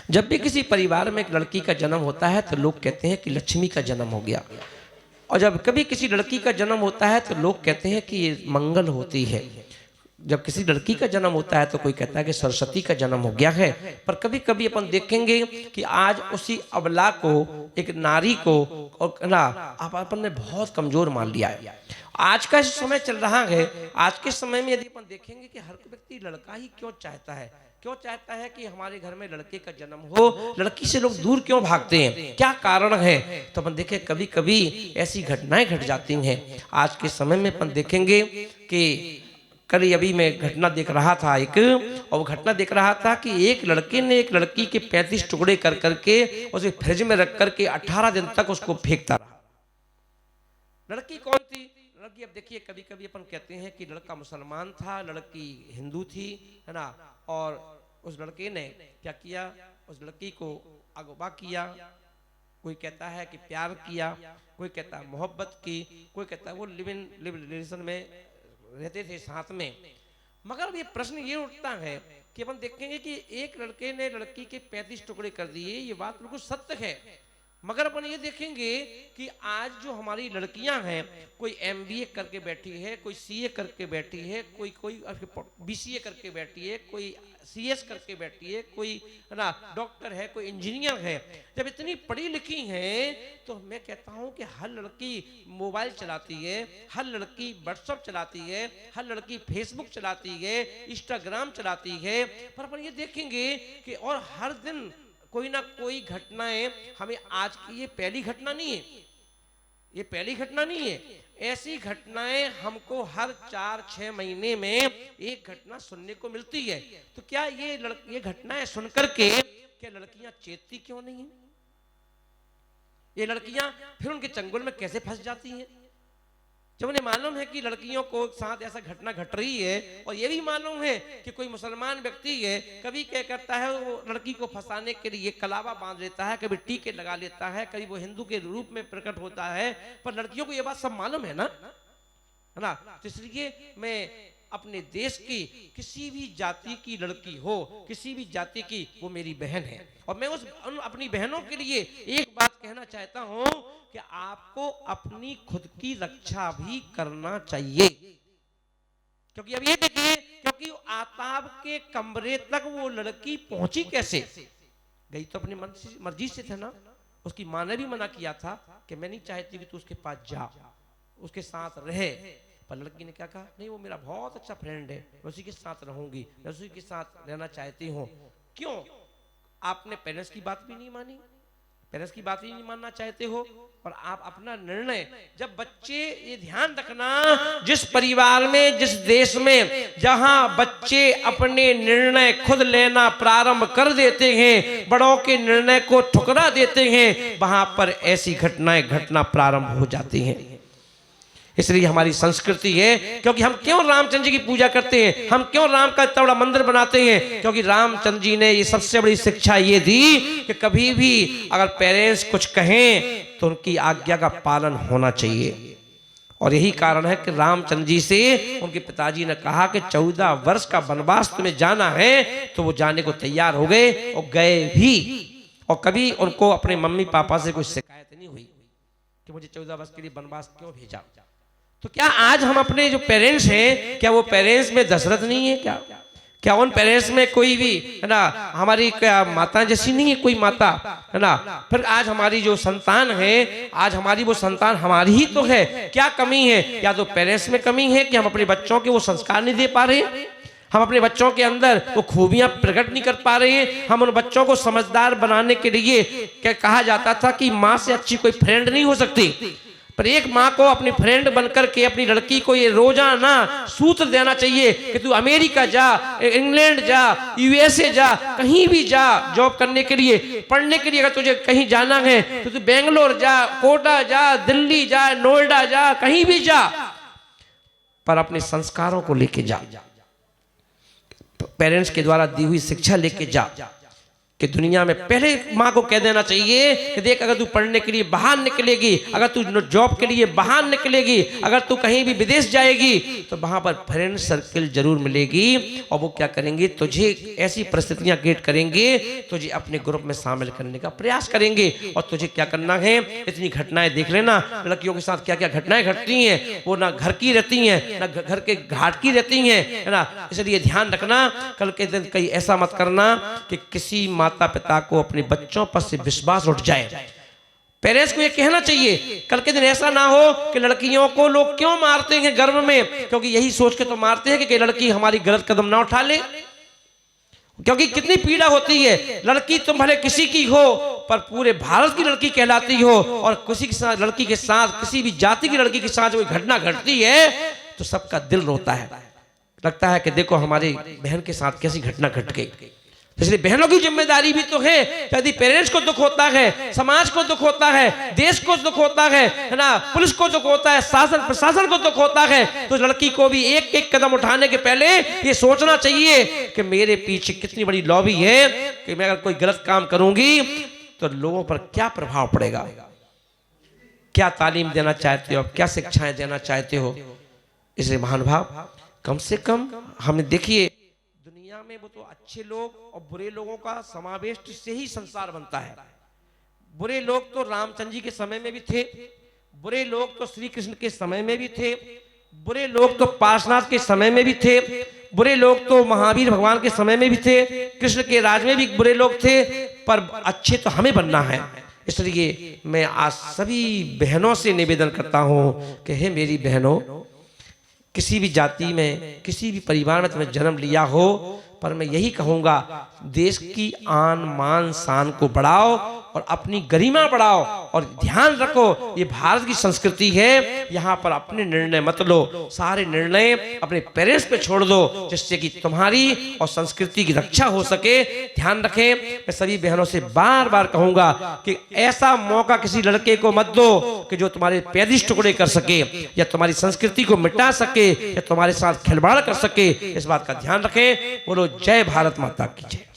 जब भी किसी परिवार में एक लड़की का जन्म होता है तो लोग कहते हैं कि लक्ष्मी का जन्म हो गया, और जब कभी किसी लड़की का जन्म होता है तो लोग कहते हैं कि ये मंगल होती है। जब किसी लड़की का जन्म होता है तो कोई कहता है कि सरस्वती का जन्म हो गया है। पर कभी कभी अपन देखेंगे कि आज उसी अबला को, एक नारी को, और ना अपन ने बहुत कमजोर मान लिया है। आज का समय चल रहा है, आज के समय में यदि अपन देखेंगे कि हर व्यक्ति लड़का ही क्यों चाहता है, क्यों चाहता है कि हमारे घर में लड़के का जन्म हो, लड़की से लोग दूर क्यों भागते हैं, क्या कारण है। तो अपन देखें कभी कभी ऐसी घटनाएं घट जाती हैं। आज के समय में अपन देखेंगे कि कल अभी मैं घटना देख रहा था एक, और वो घटना देख रहा था कि एक लड़के ने एक लड़की के 35 टुकड़े कर करके उसे फ्रिज में रख करके 18 दिन तक उसको फेंकता रहा। लड़की कौन थी? लड़की, अब देखिए कभी कभी अपन कहते हैं कि लड़का मुसलमान था, लड़की हिंदू थी, है ना, और उस लड़के ने क्या किया, उस लड़की को अगवा किया। कोई कहता है कि प्यार किया, कोई कहता है मोहब्बत की, कोई कहता है वो लिव इन रिलेशन में रहते थे साथ में। मगर ये प्रश्न ये उठता है कि अपन देखेंगे कि एक लड़के ने लड़की के 35 टुकड़े कर दिए, ये बात बिल्कुल सत्य है। मगर अपन ये देखेंगे कि आज जो हमारी लड़कियां हैं, कोई MBA करके बैठी है, कोई CA करके बैठी है, कोई BCA करके बैठी है, कोई CS करके बैठी है, कोई ना डॉक्टर है, कोई इंजीनियर है। जब इतनी पढ़ी लिखी हैं तो मैं कहता हूं कि हर लड़की मोबाइल चलाती है, हर लड़की व्हाट्सएप चलाती है, हर लड़की फेसबुक चलाती है, इंस्टाग्राम चलाती है। पर अपन ये देखेंगे कि और हर दिन कोई ना कोई घटनाएं हमें, आज की ये पहली घटना नहीं है, ये पहली घटना नहीं है, ऐसी घटनाएं हमको हर 4-6 महीने में एक घटना सुनने को मिलती है। तो क्या ये घटनाएं सुनकर के क्या लड़कियां चेतती क्यों नहीं है? ये लड़कियां फिर उनके चंगुल में कैसे फंस जाती हैं? जब उन्हें मालूम है कि लड़कियों को साथ ऐसा घटना घट रही है, और ये भी मालूम है कि कोई मुसलमान व्यक्ति है, कभी क्या करता है वो लड़की को फंसाने के लिए कलावा बांध लेता है, कभी टीके लगा लेता है, कभी वो हिंदू के रूप में प्रकट होता है। पर लड़कियों को ये बात सब मालूम है ना, है ना। तो इसलिए मैं अपने देश की किसी भी जाति की लड़की हो, किसी भी जाति की, वो मेरी बहन है, और मैं उन अपनी बहनों के लिए एक बात कहना चाहता हूं कि आपको अपनी खुद की रक्षा भी करना चाहिए। क्योंकि अब ये देखिए, क्योंकि आताब के कमरे तक वो लड़की पहुंची कैसे? गई तो अपनी मर्जी से था ना। उसकी मां ने भी मना किया था कि मैं नहीं चाहती कि तू उसके पास जा, उसके साथ रहे। पर लड़की ने क्या कहा, नहीं वो मेरा बहुत अच्छा फ्रेंड है, मैं उसी के साथ रहूंगी, मैं उसी के साथ रहना चाहती हूँ। क्यों? आपने पेरेंट्स की बात भी नहीं मानी, पेरेंट्स की बात ही नहीं मानना चाहते हो, और आप अपना निर्णय, जब बच्चे, ये ध्यान रखना, जिस परिवार में, जिस देश में जहां बच्चे अपने निर्णय खुद लेना प्रारंभ कर देते हैं, बड़ों के निर्णय को ठुकरा देते हैं, वहां पर ऐसी घटनाएं घटना प्रारंभ हो जाती हैं। इसलिए हमारी संस्कृति है, क्योंकि हम क्यों रामचंद्र जी की पूजा करते हैं, हम क्यों राम का इतना बड़ा मंदिर बनाते हैं, क्योंकि रामचंद्र जी ने ये सबसे बड़ी शिक्षा ये दी कि कभी भी अगर पेरेंट्स कुछ कहें तो उनकी आज्ञा का पालन होना चाहिए। और यही कारण है कि रामचंद्र जी से उनके पिताजी ने कहा कि 14 वर्ष का वनवास तुम्हें जाना है, तो वो जाने को तैयार हो गए और गए भी। और कभी उनको अपने मम्मी पापा से कोई शिकायत नहीं हुई कि मुझे 14 वर्ष के लिए वनवास क्यों भेजा। तो क्या आज हम अपने जो पेरेंट्स हैं, क्या वो पेरेंट्स में दशरथ नहीं है? क्या उन पेरेंट्स में कोई भी, है ना, हमारी क्या माता जैसी नहीं है कोई माता, है ना? फिर आज हमारी जो संतान है, आज हमारी वो संतान हमारी ही तो है। क्या कमी है? या तो पेरेंट्स में कमी है कि हम अपने बच्चों के वो संस्कार नहीं दे पा रहे हैं, हम अपने बच्चों के अंदर वो खूबियां प्रकट नहीं कर पा रहे हैं। हम उन बच्चों को समझदार बनाने के लिए, क्या कहा जाता था कि माँ से अच्छी कोई फ्रेंड नहीं हो सकती, पर एक माँ को अपनी फ्रेंड बनकर के अपनी लड़की को ये रोजाना सूत्र देना चाहिए कि तू अमेरिका जा, इंग्लैंड जा, USA जा, कहीं भी जा जॉब करने के लिए, पढ़ने के लिए अगर तुझे कहीं जाना है तो तू बेंगलोर जा, कोटा जा, दिल्ली जा, नोएडा जा, कहीं भी जा, पर अपने संस्कारों को लेके जा, पेरेंट्स के द्वारा दी हुई शिक्षा लेके जा। कि दुनिया में पहले माँ को कह देना चाहिए कि देख, अगर तू पढ़ने के लिए बाहर निकलेगी, अगर तू जॉब के लिए बाहर निकलेगी, अगर तू कहीं भी विदेश जाएगी, तो वहाँ पर फ्रेंड सर्कल जरूर मिलेगी और वो क्या करेंगे, तुझे ऐसी परिस्थितियाँ क्रिएट करेंगे, तुझे अपने ग्रुप में शामिल करने का प्रयास करेंगे। और तुझे क्या करना है, इतनी घटनाएं देख लेना, लड़कियों के साथ क्या क्या घटनाएं घटती हैं, वो ना घर की रहती हैं ना घर के घाट की रहती हैं, है ना। इसलिए ध्यान रखना, कल के दिन कहीं ऐसा मत करना कि किसी माता पिता को अपने बच्चों पर से विश्वास उठ जाए। पेरेंट्स को ये कहना चाहिए, कल के दिन ऐसा ना हो कि लड़कियों को लोग क्यों मारते हैं गर्भ में, क्योंकि यही सोच के तो मारते हैं कि लड़की हमारी गलत कदम ना उठा ले। क्योंकि कितनी पीड़ा होती है, लड़की तुम भले किसी की हो पर पूरे भारत की लड़की कहलाती हो, और किसी के साथ लड़की के साथ, किसी भी जाति की लड़की के साथ कोई घटना घटती है तो सबका दिल रोता है, लगता है कि देखो हमारी बहन के साथ कैसी घटना घट गई। इसलिए बहनों की जिम्मेदारी भी तो है, यदि पेरेंट्स को दुख होता है, समाज को दुख होता है, देश को दुख होता है ना, पुलिस को दुख होता है, शासन प्रशासन को दुख होता है, तो लड़की को भी एक एक कदम उठाने के पहले ये सोचना चाहिए कि मेरे पीछे कितनी बड़ी लॉबी है, कि मैं अगर कोई गलत काम करूंगी तो लोगों पर क्या प्रभाव पड़ेगा। क्या तालीम देना चाहते हो, क्या शिक्षाएं देना चाहते हो। इसलिए महानुभाव, कम से कम हमें देखिए, दुनिया में वो तो अच्छे लोग और बुरे लोगों का समावेश से ही संसार बनता है। बुरे लोग तो रामचंद्र जी के समय में भी थे, बुरे लोग तो श्री कृष्ण के समय में भी थे, बुरे लोग तो पार्श्वनाथ के समय में भी थे, बुरे लोग तो महावीर भगवान के समय में भी थे, कृष्ण के राज में भी बुरे लोग थे, पर अच्छे तो हमें बनना है। इसलिए मैं आज सभी बहनों से निवेदन करता हूं कि हे मेरी बहनों, किसी भी जाति में, किसी भी परिवार में तुमने जन्म लिया हो, पर मैं यही कहूंगा, देश की आन मान शान को बढ़ाओ और अपनी गरिमा बढ़ाओ, और ध्यान रखो ये भारत की संस्कृति है, यहाँ पर अपने निर्णय मत लो, सारे निर्णय अपने पेरेंट्स पे छोड़ दो, जिससे कि तुम्हारी और संस्कृति की रक्षा हो सके। ध्यान रखें, मैं सभी बहनों से बार बार कहूंगा कि ऐसा मौका किसी लड़के को मत दो कि जो तुम्हारे पैदिश टुकड़े कर सके, या तुम्हारी संस्कृति को मिटा सके, या तुम्हारे साथ खिलवाड़ कर सके। इस बात का ध्यान रखें। बोलो जय भारत माता की जय।